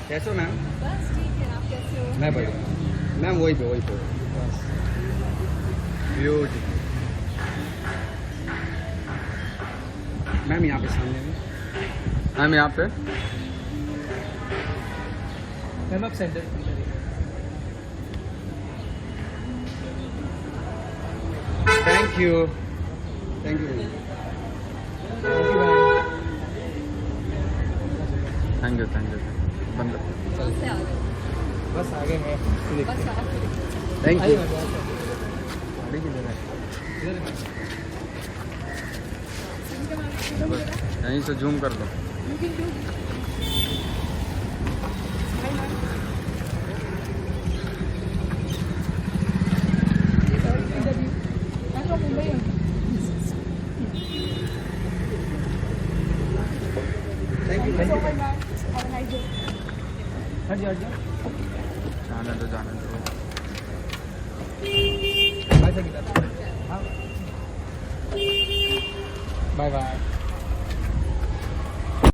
कैसे हो मैम? बस ठीक है, आप कैसे हो? मैं बढ़िया मैम, वही पे बस ब्यूटीफुल मैम, यहाँ पे सामने में मैम, यहाँ पे मैम आप centre thank you thank you ma'am thank you बंद कहाँ से आ गए? बस आगे मैं बस आ गए। थैंक आइए यू मैम बस यहीं से जूम कर लो थैंक यू हाँ जी जाने दो बाय बाय।